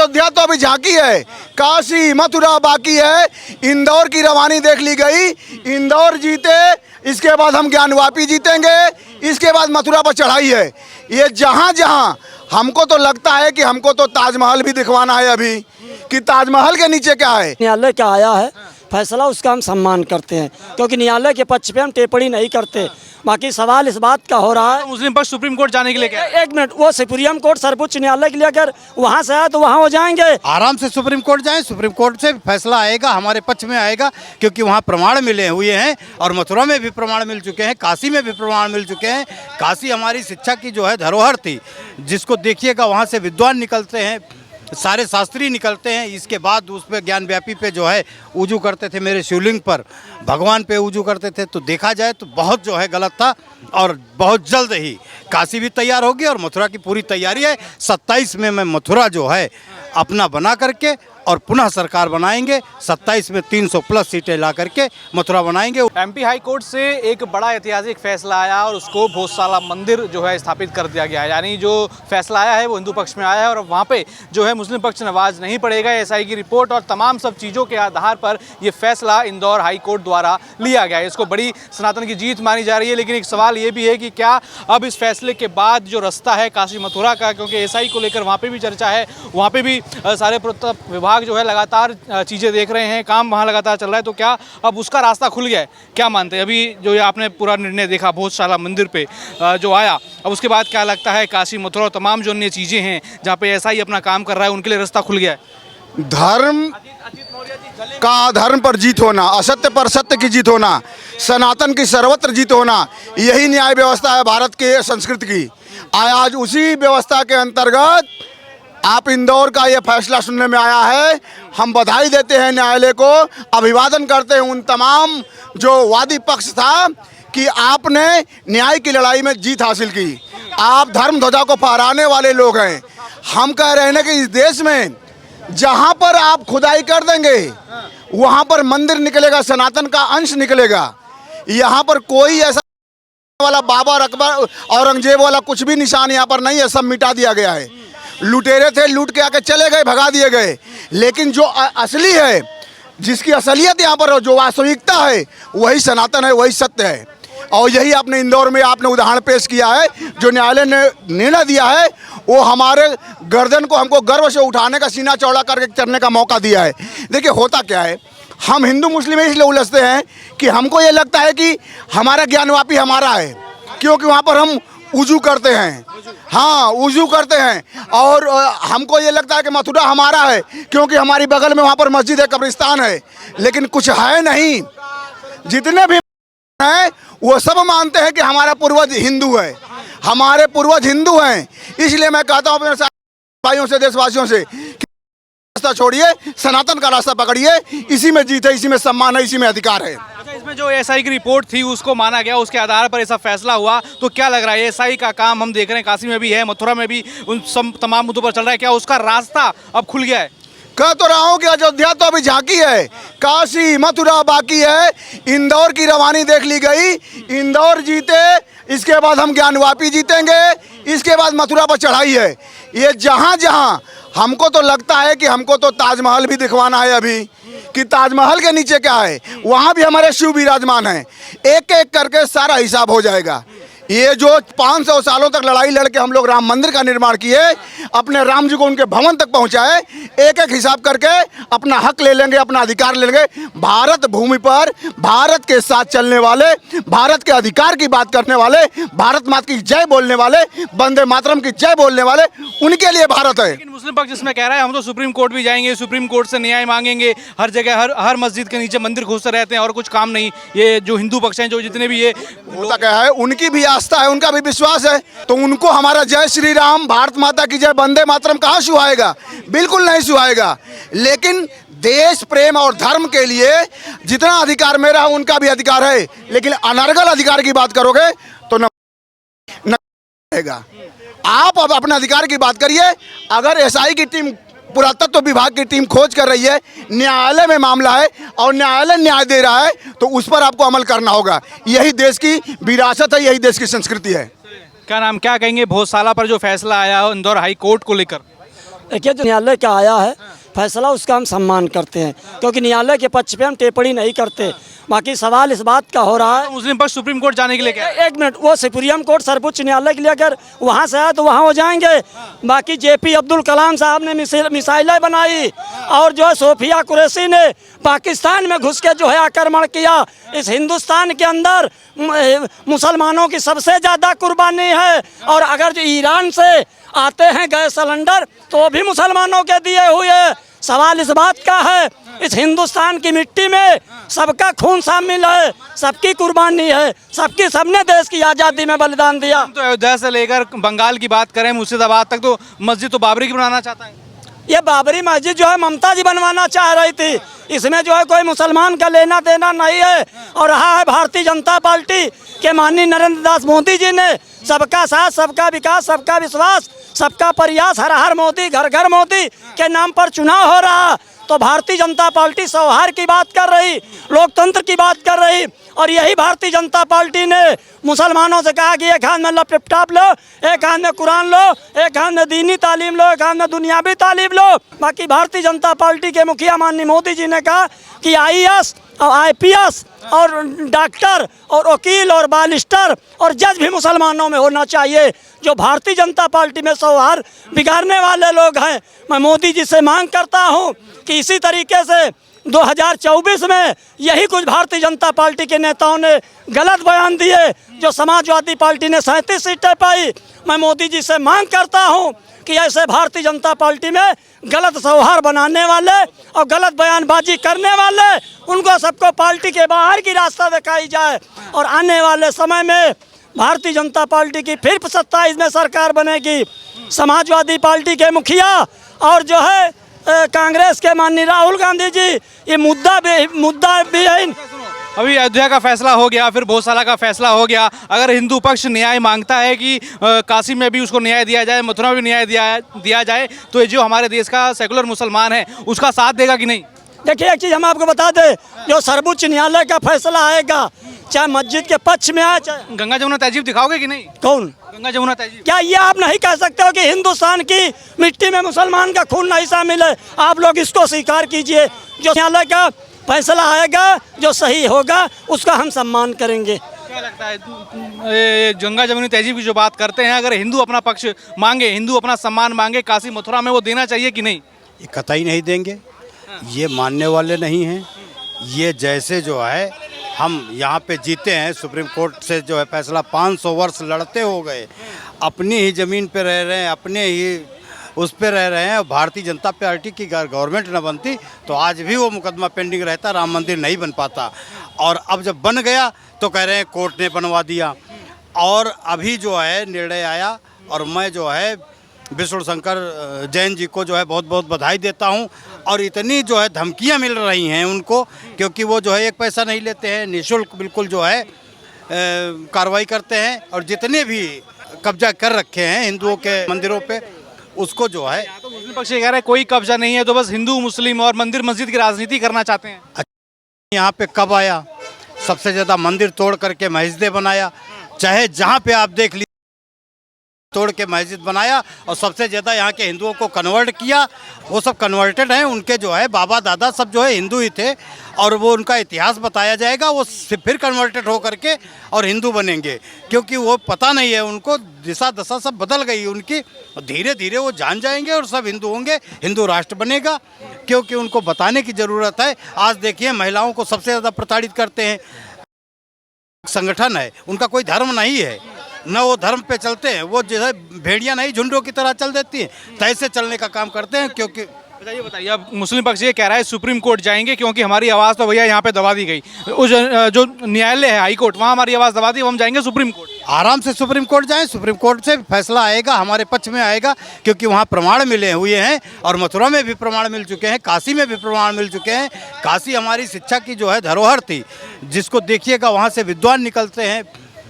अयोध्या तो अभी झांकी है, काशी मथुरा बाकी है। इंदौर की रवानी देख ली गई, इंदौर जीते, इसके बाद हम ज्ञानवापी जीतेंगे, इसके बाद मथुरा पर चढ़ाई है। ये जहाँ जहाँ हमको तो लगता है कि हमको तो ताजमहल भी दिखवाना है अभी, कि ताजमहल के नीचे क्या है। न्यायालय का आया है फैसला, उसका हम सम्मान करते हैं, क्योंकि न्यायालय के पक्ष पे हम टिप्पणी नहीं करते। बाकी सवाल इस बात का हो रहा है, मुस्लिम पक्ष सुप्रीम कोर्ट जाने के लिए क्या है? एक मिनट, वो सुप्रीम कोर्ट सर्वोच्च न्यायालय के लिए अगर वहाँ से आया तो वहाँ हो जाएंगे। आराम से सुप्रीम कोर्ट जाएं, सुप्रीम कोर्ट से फैसला आएगा, हमारे पक्ष में आएगा, क्योंकि वहाँ प्रमाण मिले हुए हैं और मथुरा में भी प्रमाण मिल चुके हैं, काशी में भी प्रमाण मिल चुके हैं। काशी हमारी शिक्षा की जो है धरोहर थी, जिसको देखिएगा वहाँ से विद्वान निकलते हैं, सारे शास्त्री निकलते हैं। इसके बाद उस पर ज्ञानव्यापी पे जो है उजू करते थे, मेरे शिवलिंग पर भगवान पे उजू करते थे। तो देखा जाए तो बहुत जो है गलत था, और बहुत जल्द ही काशी भी तैयार होगी और मथुरा की पूरी तैयारी है। 27 में मैं मथुरा जो है अपना बना करके और पुनः सरकार बनाएंगे। 27 में 300 प्लस सीटें ला करके मथुरा बनाएंगे। एमपी हाई कोर्ट से एक बड़ा ऐतिहासिक फैसला आया और उसको भोजशाला मंदिर जो है स्थापित कर दिया गया है। यानी जो फैसला आया है वो हिंदू पक्ष में आया है और वहाँ पे जो है मुस्लिम पक्ष नवाज नहीं पड़ेगा। एसआई की रिपोर्ट और तमाम सब चीज़ों के आधार पर ये फैसला इंदौर हाई कोर्ट द्वारा लिया गया है। इसको बड़ी सनातन की जीत मानी जा रही है। लेकिन एक सवाल ये भी है कि क्या अब इस फैसले के बाद जो रास्ता है काशी मथुरा का, क्योंकि एसआई को लेकर वहाँ पर भी चर्चा है, वहाँ पर भी सारे विभाग जो है लगातार चीज़ें देख रहे हैं, काम वहाँ लगातार चल रहा है, तो क्या अब उसका रास्ता खुल गया है? क्या मानते हैं? अभी जो ये आपने पूरा निर्णय देखा भोजशाला मंदिर पे जो आया, अब उसके बाद क्या लगता है काशी मथुरा और तमाम जो अन्य चीज़ें हैं जहाँ पे ऐसा ही अपना काम कर रहा है, उनके लिए रास्ता खुल गया है? धर्म का अधर्म पर जीत होना, असत्य पर सत्य की जीत होना, सनातन की सर्वत्र जीत होना, यही न्याय व्यवस्था है भारत के संस्कृति की। आज उसी व्यवस्था के अंतर्गत आप इंदौर का ये फैसला सुनने में आया है। हम बधाई देते हैं न्यायालय को, अभिवादन करते हैं उन तमाम जो वादी पक्ष था कि आपने न्याय की लड़ाई में जीत हासिल की। आप धर्म ध्वजा को फहराने वाले लोग हैं। हम कह रहे हैं कि इस देश में जहाँ पर आप खुदाई कर देंगे वहाँ पर मंदिर निकलेगा, सनातन का अंश निकलेगा। यहाँ पर कोई ऐसा वाला बाबर अकबर औरंगजेब वाला कुछ भी निशान यहाँ पर नहीं है, सब मिटा दिया गया है। लुटेरे थे, लूट के आके चले गए, भगा दिए गए। लेकिन जो असली है, जिसकी असलियत यहाँ पर जो वास्तविकता है, वही सनातन है, वही सत्य है। और यही आपने इंदौर में आपने उदाहरण पेश किया है। जो न्यायालय ने निर्णय दिया है वो हमारे गर्दन को हमको गर्व से उठाने का, सीना चौड़ा करके चलने का मौका दिया है। देखिए होता क्या है, हम हिंदू मुस्लिम इसलिए उलझते हैं कि हमको ये लगता है कि हमारा ज्ञानवापी हमारा है, क्योंकि वहाँ पर हम उजू करते हैं। हाँ, उजू करते हैं। और हमको ये लगता है कि मथुरा हमारा है, क्योंकि हमारी बगल में वहाँ पर मस्जिद है, कब्रिस्तान है। लेकिन कुछ है नहीं। जितने भी हैं वो सब मानते हैं कि हमारा पूर्वज हिंदू है, हमारे पूर्वज हिंदू हैं। इसलिए मैं कहता हूँ अपने भाइयों से, देशवासियों से, रास्ता छोड़िए, सनातन का रास्ता पकड़िए। इसी में जीत है, इसी में सम्मान है, इसी में अधिकार है। अच्छा, इसमें जो एसआई की रिपोर्ट थी उसको माना गया, उसके आधार पर ऐसा फैसला हुआ, तो क्या लग रहा है एसआई का काम हम देख रहे हैं काशी में भी है, मथुरा में भी उन सब तमाम मुद्दों पर चल रहा है, क्या उसका रास्ता अब खुल गया है? कह तो रहा हूँ कि अयोध्या तो अभी झांकी है, काशी मथुरा बाकी है। इंदौर की रवानी देख ली गई, इंदौर जीते, इसके बाद हम ज्ञानवापी जीतेंगे, इसके बाद मथुरा पर चढ़ाई है। ये जहाँ जहाँ हमको तो लगता है कि हमको तो ताजमहल भी दिखवाना है अभी, कि ताजमहल के नीचे क्या है, वहाँ भी हमारे शिव विराजमान हैं। एक एक करके सारा हिसाब हो जाएगा। ये जो 500 सालों तक लड़ाई लड़के हम लोग राम मंदिर का निर्माण किए, अपने राम जी को उनके भवन तक पहुंचाए, एक एक हिसाब करके अपना हक ले लेंगे, अपना अधिकार ले लेंगे। भारत भूमि पर भारत के साथ चलने वाले, भारत के अधिकार की बात करने वाले, भारत माता की जय बोलने वाले, वंदे मातरम की जय बोलने वाले, उनके लिए भारत है। लेकिन मुस्लिम पक्ष इसमें कह रहा है हम तो सुप्रीम कोर्ट भी जाएंगे, सुप्रीम कोर्ट से न्याय मांगेंगे, हर जगह हर मस्जिद के नीचे मंदिर घुसते रहते हैं और कुछ काम नहीं। ये जो हिंदू पक्ष हैं, जो जितने भी ये होता क्या है, उनकी भी आस्था है, उनका भी विश्वास है, तो उनको हमारा जय श्री राम, भारत माता की जय, वंदे मातरम कहाँ सुहाएगा? बिल्कुल नहीं सुहाएगा। लेकिन देश प्रेम और धर्म के लिए जितना अधिकार मेरा है उनका भी अधिकार है। लेकिन अनर्गल अधिकार की बात करोगे तो न रहेगा। आप अब अपने अधिकार की बात करिए। अगर एसआई की टीम, पुरातत्व विभाग की टीम खोज कर रही है, न्यायालय में मामला है और न्यायालय न्याय दे रहा है, तो उस पर आपको अमल करना होगा। यही देश की विरासत है, यही देश की संस्कृति है। क्या नाम, क्या कहेंगे भोजशाला पर जो फैसला आया इंदौर हाई कोर्ट को लेकर? देखिए जो न्यायालय का आया है फैसला उसका हम सम्मान करते हैं क्योंकि न्यायालय के पक्ष पे हम टिप्पणी नहीं करते। बाकी सवाल इस बात का हो रहा है, मुस्लिम पक्ष सुप्रीम कोर्ट जाने के लिए क्या एक मिनट, वो सुप्रीम कोर्ट सर्वोच्च न्यायालय के लिए अगर वहाँ से आए तो वहाँ हो जाएंगे। बाकी जेपी अब्दुल कलाम साहब ने मिसाइलें बनाई और जो है सोफिया कुरैशी ने पाकिस्तान में घुस के जो है आक्रमण किया। इस हिंदुस्तान के अंदर मुसलमानों की सबसे ज़्यादा कुर्बानी है। और अगर जो ईरान से आते हैं गैस सिलेंडर तो भी मुसलमानों के दिए हुए। सवाल इस बात का है, इस हिंदुस्तान की मिट्टी में सबका खून शामिल है, सबकी कुर्बानी है, सबने देश की आज़ादी में बलिदान दिया। तो अयोध्या से लेकर बंगाल की बात करें मुर्शिदाबाद तक तो मस्जिद तो बाबरी की बनाना चाहता है। ये बाबरी मस्जिद जो है ममता जी बनवाना चाह रही थी, इसमें जो है कोई मुसलमान का लेना देना नहीं है। और रहा है भारतीय जनता पार्टी के माननीय नरेंद्र दास मोदी जी ने सबका साथ, सबका विकास, सबका विश्वास, सबका प्रयास, हर हर मोदी, घर घर मोदी के नाम पर चुनाव हो रहा। तो भारतीय जनता पार्टी सौहार्द की बात कर रही, लोकतंत्र की बात कर रही। और यही भारतीय जनता पार्टी ने मुसलमानों से कहा कि एक हाथ में लैपटॉप लो, एक हाथ में कुरान लो, एक हाथ में दीनी तालीम लो, एक हाथ में दुनियावी तालीम लो। बाकी भारतीय जनता पार्टी के मुखिया माननीय मोदी जी ने कहा कि IAS और IPS और डॉक्टर और वकील और बालिस्टर और जज भी मुसलमानों में होना चाहिए। जो भारतीय जनता पार्टी में सौहार्द बिगाड़ने वाले लोग हैं, मैं मोदी जी से मांग करता हूं कि इसी तरीके से 2024 में यही कुछ भारतीय जनता पार्टी के नेताओं ने गलत बयान दिए। जो समाजवादी पार्टी ने 37 सीटें पाई, मैं मोदी जी से मांग करता हूं कि ऐसे भारतीय जनता पार्टी में गलत सौहार्द बनाने वाले और गलत बयानबाजी करने वाले, उनको सबको पार्टी के बाहर की रास्ता दिखाई जाए। और आने वाले समय में भारतीय जनता पार्टी की फिर 27 में सरकार बनेगी। समाजवादी पार्टी के मुखिया और जो है कांग्रेस के माननीय राहुल गांधी जी, ये मुद्दा भी है। अभी अयोध्या का फैसला हो गया, फिर भोजशाला का फैसला हो गया। अगर हिंदू पक्ष न्याय मांगता है कि काशी में भी उसको न्याय दिया जाए, मथुरा में भी न्याय दिया जाए, तो ये जो हमारे देश का सेकुलर मुसलमान है उसका साथ देगा कि नहीं? देखिए एक चीज़ हम आपको बता दें, जो सर्वोच्च न्यायालय का फैसला आएगा, चाहे मस्जिद के पक्ष में आए, चाहे गंगा जमुना तहजीब दिखाओगे कि नहीं? कौन गंगा जमुना तहजीब? क्या ये आप नहीं कह सकते हो कि हिंदुस्तान की मिट्टी में मुसलमान का खून नहीं शामिल है? आप लोग इसको स्वीकार कीजिए। जो न्यायालय का फैसला आएगा, जो सही होगा, उसका हम सम्मान करेंगे। क्या लगता है गंगा जमुनी तहजीब की जो बात करते हैं, अगर हिंदू अपना पक्ष मांगे, हिंदू अपना सम्मान मांगे काशी मथुरा में, वो देना चाहिए कि नहीं? ये कतई नहीं देंगे, ये मानने वाले नहीं हैं। ये जैसे जो है हम यहाँ पे जीते हैं, सुप्रीम कोर्ट से जो है फैसला 500 वर्ष लड़ते हो गए, अपनी ही ज़मीन पे रह रहे हैं, अपने ही उस पे रह रहे हैं। भारतीय जनता पार्टी की गवर्नमेंट न बनती तो आज भी वो मुकदमा पेंडिंग रहता, राम मंदिर नहीं बन पाता। और अब जब बन गया तो कह रहे हैं कोर्ट ने बनवा दिया। और अभी जो है निर्णय आया, और मैं जो है विष्णु शंकर जैन जी को जो है बहुत बहुत बधाई देता हूं। और इतनी जो है धमकियां मिल रही हैं उनको, क्योंकि वो जो है एक पैसा नहीं लेते हैं, निःशुल्क बिल्कुल जो है कार्रवाई करते हैं। और जितने भी कब्जा कर रखे हैं हिंदुओं के मंदिरों पे, उसको जो है तो मुस्लिम पक्ष ये कह रहा है कोई कब्जा नहीं है, तो बस हिंदू मुस्लिम और मंदिर मस्जिद की राजनीति करना चाहते हैं। यहाँ पे कब आया? सबसे ज़्यादा मंदिर तोड़ करके मस्जिदें बनाया, चाहे जहाँ पे आप देख लीजिए तोड़ के मस्जिद बनाया। और सबसे ज़्यादा यहाँ के हिंदुओं को कन्वर्ट किया। वो सब कन्वर्टेड हैं, उनके जो है बाबा दादा सब जो है हिंदू ही थे, और वो उनका इतिहास बताया जाएगा, वो फिर कन्वर्टेड हो करके और हिंदू बनेंगे। क्योंकि वो पता नहीं है उनको, दिशा दशा सब बदल गई उनकी। धीरे धीरे वो जान जाएंगे और सब हिंदू होंगे, हिंदू राष्ट्र बनेगा। क्योंकि उनको बताने की ज़रूरत है। आज देखिए महिलाओं को सबसे ज़्यादा प्रताड़ित करते हैं, संगठन है, उनका कोई धर्म नहीं है, न वो धर्म पे चलते हैं, वो जो है भेड़िया नहीं झुंडों की तरह चल देती हैं, तैसे चलने का काम करते हैं। क्योंकि बताइए अब मुस्लिम पक्ष ये कह रहा है सुप्रीम कोर्ट जाएंगे क्योंकि हमारी आवाज़ तो भैया यहाँ पे दबा दी गई। उस जो न्यायालय है हाई कोर्ट, वहाँ हमारी आवाज़ दबा दी, हम जाएंगे सुप्रीम कोर्ट। आराम से सुप्रीम कोर्ट जाएं, सुप्रीम कोर्ट से फैसला आएगा, हमारे पक्ष में आएगा। क्योंकि वहाँ प्रमाण मिले हुए हैं, और मथुरा में भी प्रमाण मिल चुके हैं, काशी में भी प्रमाण मिल चुके हैं। काशी हमारी शिक्षा की जो है धरोहर थी, जिसको देखिएगा वहाँ से विद्वान निकलते हैं,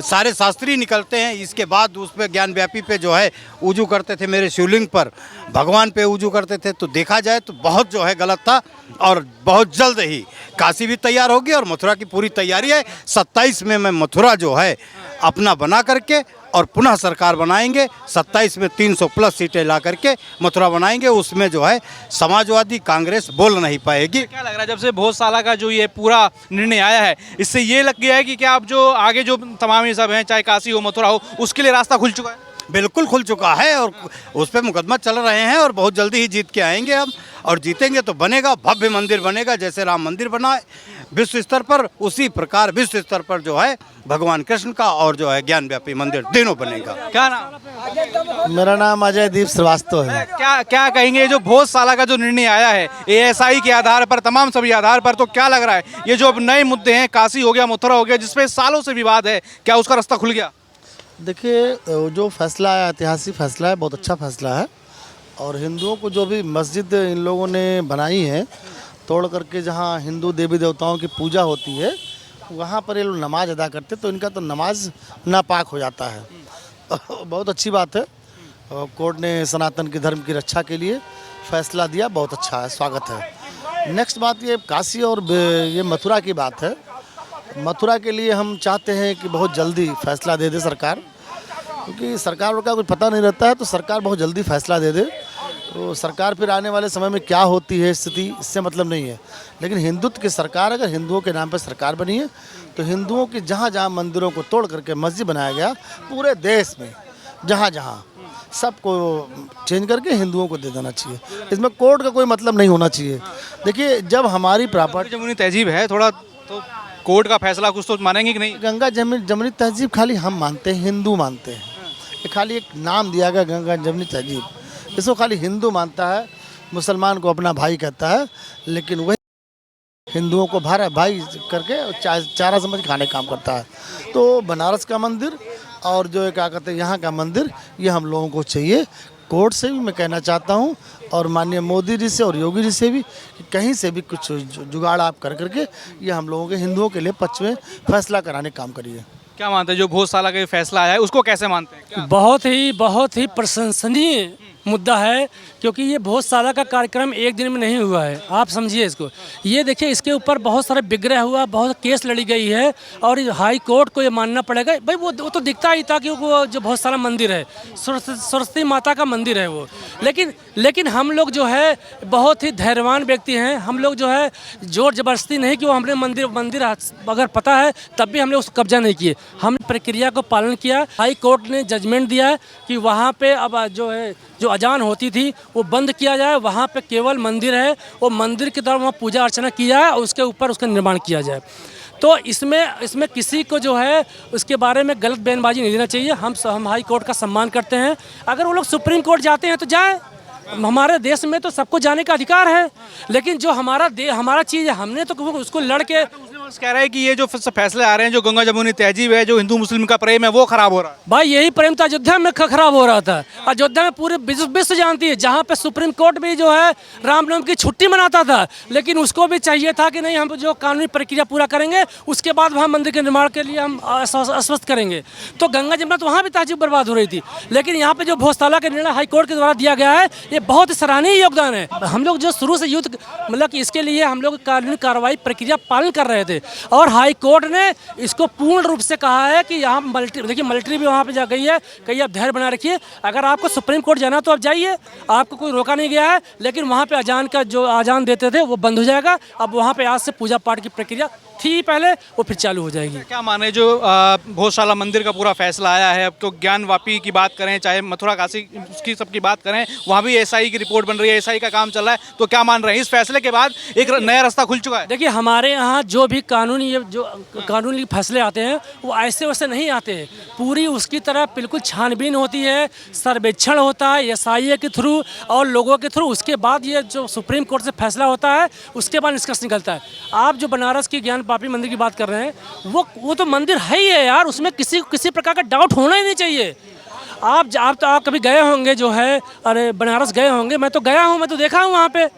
सारे शास्त्री निकलते हैं। इसके बाद उस पर ज्ञान व्यापी पे जो है उजू करते थे, मेरे शिवलिंग पर भगवान पे उजू करते थे। तो देखा जाए तो बहुत जो है गलत था। और बहुत जल्द ही काशी भी तैयार होगी और मथुरा की पूरी तैयारी है। 27 में मैं मथुरा जो है अपना बना करके और पुनः सरकार बनाएंगे। 27 में 300 प्लस सीटें ला करके मथुरा बनाएंगे। उसमें जो है समाजवादी कांग्रेस बोल नहीं पाएगी। क्या लग रहा है जब से भोजशाला का जो ये पूरा निर्णय आया है, इससे ये लग गया है कि क्या अब जो आगे जो तमाम ये सब हैं, चाहे काशी हो मथुरा हो, उसके लिए रास्ता खुल चुका है? बिल्कुल खुल चुका है और उस पर मुकदमा चल रहे हैं और बहुत जल्दी ही जीत के आएंगे हम। और जीतेंगे तो बनेगा, भव्य मंदिर बनेगा। जैसे राम मंदिर बना है विश्व स्तर पर, उसी प्रकार विश्व स्तर पर जो है भगवान कृष्ण का और जो है ज्ञान व्यापी मंदिर तीनों बनेगा। क्या नाम? मेरा नाम अजय दीप श्रीवास्तव है। क्या कहेंगे जो भोजशाला का जो निर्णय आया है एएसआई के आधार पर, तमाम सभी आधार पर, तो क्या लग रहा है ये जो अब नए मुद्दे हैं, काशी हो गया, मथुरा हो गया, जिसपे सालों से विवाद है, क्या उसका रास्ता खुल गया? देखिए, जो फैसला है ऐतिहासिक फैसला है, बहुत अच्छा फैसला है। और हिंदुओं को जो भी मस्जिद इन लोगों ने बनाई है तोड़ करके, जहाँ हिंदू देवी देवताओं की पूजा होती है वहाँ पर ये लोग नमाज अदा करते, तो इनका तो नमाज नापाक हो जाता है। बहुत अच्छी बात है। कोर्ट ने सनातन के धर्म की रक्षा के लिए फैसला दिया, बहुत अच्छा है, स्वागत है। नेक्स्ट बात ये काशी और ये मथुरा की बात है। मथुरा के लिए हम चाहते हैं कि बहुत जल्दी फैसला दे दे सरकार, क्योंकि सरकार का कुछ पता नहीं रहता है, तो सरकार बहुत जल्दी फैसला दे दे। तो सरकार फिर आने वाले समय में क्या होती है स्थिति, इससे मतलब नहीं है। लेकिन हिंदुत्व की सरकार, अगर हिंदुओं के नाम पर सरकार बनी है, तो हिंदुओं की जहाँ जहाँ मंदिरों को तोड़ करके मस्जिद बनाया गया पूरे देश में, जहाँ जहाँ सबको चेंज करके हिंदुओं को दे देना चाहिए। इसमें कोर्ट का कोई मतलब नहीं होना चाहिए। देखिए, जब हमारी प्रॉपर्टी जमुनी तहजीब है थोड़ा, तो कोर्ट का फैसला कुछ तो मानेंगे कि नहीं? गंगा जमुनी तहजीब खाली हम मानते हैं, हिंदू मानते हैं। ये खाली एक नाम दिया गया गंगा जमुनी तहजीब, इसको खाली हिंदू मानता है, मुसलमान को अपना भाई कहता है, लेकिन वही हिंदुओं को भाई करके चारा समझ खाने काम करता है। तो बनारस का मंदिर और जो क्या कहते हैं यहाँ का मंदिर, ये हम लोगों को चाहिए। कोर्ट से भी मैं कहना चाहता हूँ और माननीय मोदी जी से और योगी जी से भी कि कहीं से भी कुछ जुगाड़ आप कर करके ये हम लोगों के हिंदुओं के लिए पक्ष में फैसला कराने का काम करिए। क्या मानते हैं जो भोजशाला का फैसला आया है, उसको कैसे मानते हैं? क्या? बहुत ही प्रशंसनीय मुद्दा है, क्योंकि ये भोजशाला का कार्यक्रम एक दिन में नहीं हुआ है। आप समझिए इसको, ये देखिए, इसके ऊपर बहुत सारे विग्रह हुआ, बहुत केस लड़ी गई है और हाई कोर्ट को ये मानना पड़ेगा। भाई वो तो दिखता ही था कि वो जो भोजशाला मंदिर है सरस्वती माता का मंदिर है वो। लेकिन हम लोग जो है बहुत ही धैर्यवान व्यक्ति हैं। हम लोग जो है जोर जबरदस्ती नहीं कि वो हमने मंदिर अगर पता है तब भी हमने उसको कब्जा नहीं किए। हम प्रक्रिया को पालन किया। हाई कोर्ट ने जजमेंट दिया कि वहाँ पे अब जो अजान होती थी वो बंद किया जाए, वहाँ पे केवल मंदिर है, वो मंदिर की तरफ वहाँ पूजा अर्चना की जाए और उसके ऊपर उसका निर्माण किया जाए। तो इसमें किसी को जो है उसके बारे में गलत बयानबाजी नहीं देना चाहिए। हम हाई कोर्ट का सम्मान करते हैं। अगर वो लोग सुप्रीम कोर्ट जाते हैं तो जाए, हमारे देश में तो सबको जाने का अधिकार है। लेकिन जो हमारा चीज़ है, हमने तो उसको लड़ के कह रहे हैं कि ये जो फैसले आ रहे हैं, जो गंगा जमुनी तहजीब है, जो हिंदू मुस्लिम का प्रेम है, वो खराब हो रहा है। भाई यही प्रेम तो अयोध्या में खराब हो रहा था। अयोध्या में पूरे विश्व जानती है, जहाँ पे सुप्रीम कोर्ट भी जो है रामनवमी की छुट्टी मनाता था, लेकिन उसको भी चाहिए था कि नहीं, हम जो कानूनी प्रक्रिया पूरा करेंगे उसके बाद वहाँ मंदिर के निर्माण के लिए हम आश्वस्त करेंगे। तो गंगा जमुना तो वहाँ भी तहजीब बर्बाद हो रही थी। लेकिन यहाँ पे जो भोजशाला का निर्णय हाईकोर्ट के द्वारा दिया गया है, ये बहुत ही सराहनीय योगदान है। हम लोग जो शुरू से युद्ध मतलब कि इसके लिए हम लोग कानूनी कार्रवाई प्रक्रिया पालन कर रहे थे और हाई कोर्ट ने इसको पूर्ण रूप से कहा है कि यहाँ मिलिट्री भी वहाँ पे जा गई है, कहीं आप धैर्य बना रखिए। अगर आपको सुप्रीम कोर्ट जाना तो आप जाइए, आपको कोई रोका नहीं गया है। लेकिन वहाँ पे अजान देते थे वो बंद हो जाएगा। अब वहाँ पे आज से पूजा पाठ की प्रक्रिया थी पहले, वो फिर चालू हो जाएगी। क्या माने जो भोजशाला मंदिर का पूरा फैसला आया है, अब तो ज्ञान वापी की बात करें, चाहे मथुरा काशी उसकी सबकी बात करें, वहाँ भी एसआई की रिपोर्ट बन रही है, एसआई का काम चल रहा है, तो क्या मान रहे हैं इस फैसले के बाद एक नया रास्ता खुल चुका है? देखिए, हमारे यहाँ जो भी कानूनी फैसले आते हैं वो ऐसे वैसे नहीं आते हैं। पूरी उसकी तरह बिल्कुल छानबीन होती है, सर्वेक्षण होता है एसआई के थ्रू और लोगों के थ्रू। उसके बाद ये जो सुप्रीम कोर्ट से फैसला होता है उसके बाद निष्कर्ष निकलता है। आप जो बनारस की ज्ञान वापी मंदिर की बात कर रहे हैं, वो तो मंदिर है ही है यार, उसमें किसी प्रकार का डाउट होना ही नहीं चाहिए। आप कभी गए होंगे जो है, अरे बनारस गए होंगे, मैं तो गया हूँ, मैं तो देखा हूँ वहाँ पे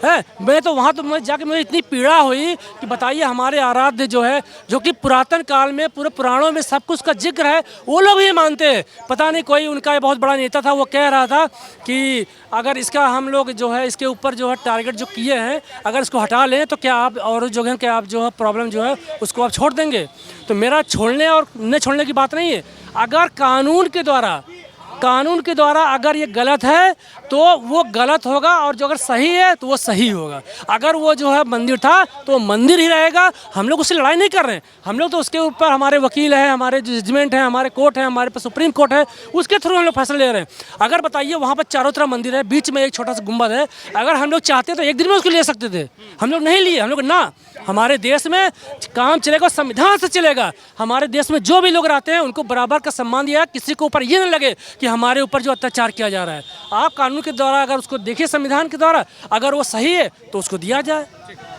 है। मैं तो वहाँ तो मैं जाके मुझे इतनी पीड़ा हुई कि बताइए, हमारे आराध्य जो है, जो कि पुरातन काल में पूरे पुराणों में सब कुछ का जिक्र है, वो लोग ही मानते हैं। पता नहीं कोई उनका बहुत बड़ा नेता था, वो कह रहा था कि अगर इसका हम लोग जो है इसके ऊपर जो है टारगेट जो किए हैं, अगर इसको हटा लें तो क्या आप और जो है क्या आप जो है प्रॉब्लम जो है उसको आप छोड़ देंगे। तो मेरा छोड़ने और न छोड़ने की बात नहीं है। अगर कानून के द्वारा अगर ये गलत है तो वो गलत होगा, और जो अगर सही है तो वो सही होगा। अगर वो जो है मंदिर था तो वो मंदिर ही रहेगा। हम लोग उससे लड़ाई नहीं कर रहे हैं, हम लोग तो उसके ऊपर हमारे वकील हैं, हमारे जजमेंट हैं, हमारे कोर्ट है, हमारे पास सुप्रीम कोर्ट है, उसके थ्रू हम लोग फैसला ले रहे हैं। अगर बताइए वहाँ पर चारों तरफ मंदिर है, बीच में एक छोटा सा गुंबद है, अगर हम लोग चाहते तो एक दिन में उसको ले सकते थे, हम लोग नहीं लिए। हम लोग ना, हमारे देश में काम चलेगा संविधान से चलेगा। हमारे देश में जो भी लोग रहते हैं उनको बराबर का सम्मान दिया है, किसी के ऊपर ये नहीं लगे कि हमारे ऊपर जो अत्याचार किया जा रहा है। आप कानून के द्वारा अगर उसको देखिए, संविधान के द्वारा अगर वो सही है तो उसको दिया जाए।